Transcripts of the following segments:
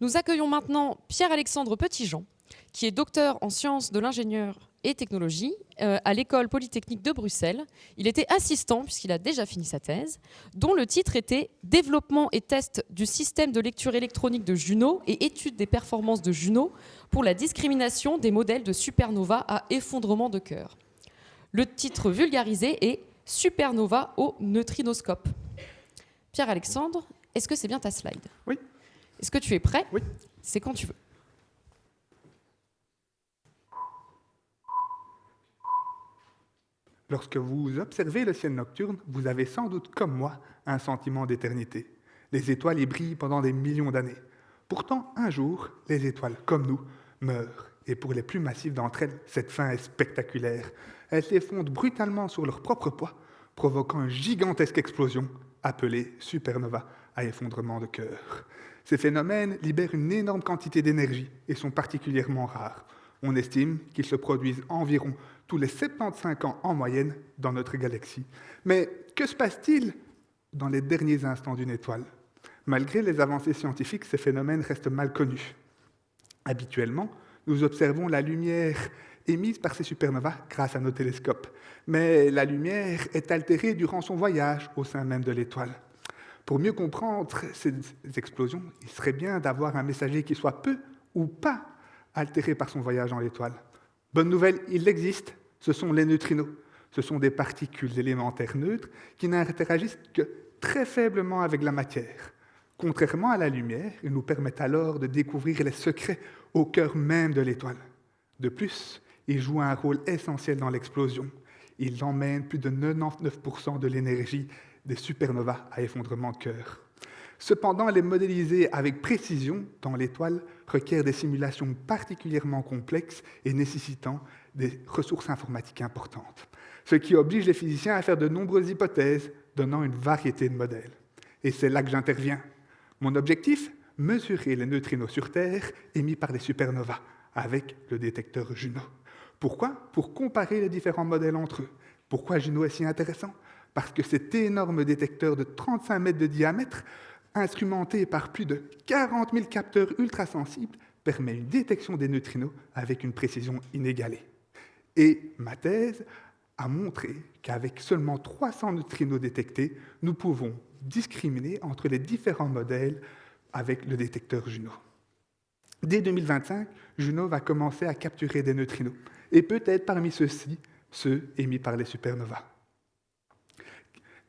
Nous accueillons maintenant Pierre-Alexandre Petitjean, qui est docteur en sciences de l'ingénieur et technologie à l'École polytechnique de Bruxelles. Il était assistant, puisqu'il a déjà fini sa thèse, dont le titre était « Développement et test du système de lecture électronique de Juno et étude des performances de Juno pour la discrimination des modèles de supernova à effondrement de cœur ». Le titre vulgarisé est « Supernova au neutrinoscope ». Pierre-Alexandre, est-ce que c'est bien ta slide? Oui. Est-ce que tu es prêt? Oui. C'est quand tu veux. Lorsque vous observez le ciel nocturne, vous avez sans doute, comme moi, un sentiment d'éternité. Les étoiles y brillent pendant des millions d'années. Pourtant, un jour, les étoiles, comme nous, meurent. Et pour les plus massives d'entre elles, cette fin est spectaculaire. Elles s'effondrent brutalement sur leur propre poids, provoquant une gigantesque explosion, appelée supernova à effondrement de cœur. Ces phénomènes libèrent une énorme quantité d'énergie et sont particulièrement rares. On estime qu'ils se produisent environ tous les 75 ans en moyenne dans notre galaxie. Mais que se passe-t-il dans les derniers instants d'une étoile? Malgré les avancées scientifiques, ces phénomènes restent mal connus. Habituellement, nous observons la lumière émise par ces supernovas grâce à nos télescopes. Mais la lumière est altérée durant son voyage au sein même de l'étoile. Pour mieux comprendre ces explosions, il serait bien d'avoir un messager qui soit peu ou pas altéré par son voyage dans l'étoile. Bonne nouvelle, il existe, ce sont les neutrinos. Ce sont des particules élémentaires neutres qui n'interagissent que très faiblement avec la matière. Contrairement à la lumière, ils nous permettent alors de découvrir les secrets au cœur même de l'étoile. De plus, ils jouent un rôle essentiel dans l'explosion. Ils emmènent plus de 99% de l'énergie des supernovas à effondrement de cœur. Cependant, les modéliser avec précision dans l'étoile requiert des simulations particulièrement complexes et nécessitant des ressources informatiques importantes, ce qui oblige les physiciens à faire de nombreuses hypothèses, donnant une variété de modèles. Et c'est là que j'interviens. Mon objectif? Mesurer les neutrinos sur Terre émis par les supernovas avec le détecteur Juno. Pourquoi? Pour comparer les différents modèles entre eux. Pourquoi Juno est si intéressant? Parce que cet énorme détecteur de 35 mètres de diamètre, instrumenté par plus de 40 000 capteurs ultrasensibles, permet une détection des neutrinos avec une précision inégalée. Et ma thèse a montré qu'avec seulement 300 neutrinos détectés, nous pouvons discriminer entre les différents modèles avec le détecteur Juno. Dès 2025, Juno va commencer à capturer des neutrinos, et peut-être parmi ceux-ci, ceux émis par les supernovas.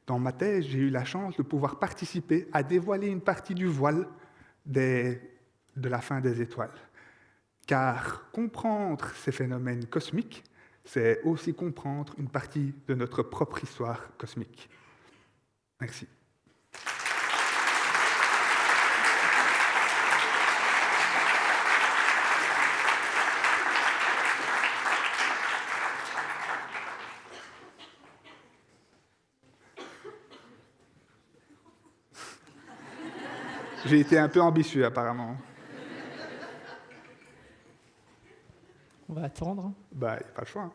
Dans ma thèse, j'ai eu la chance de pouvoir participer à dévoiler une partie du voile de la fin des étoiles. Car comprendre ces phénomènes cosmiques, c'est aussi comprendre une partie de notre propre histoire cosmique. Merci. J'ai été un peu ambitieux, apparemment. On va attendre. Bah, il n'y a pas le choix.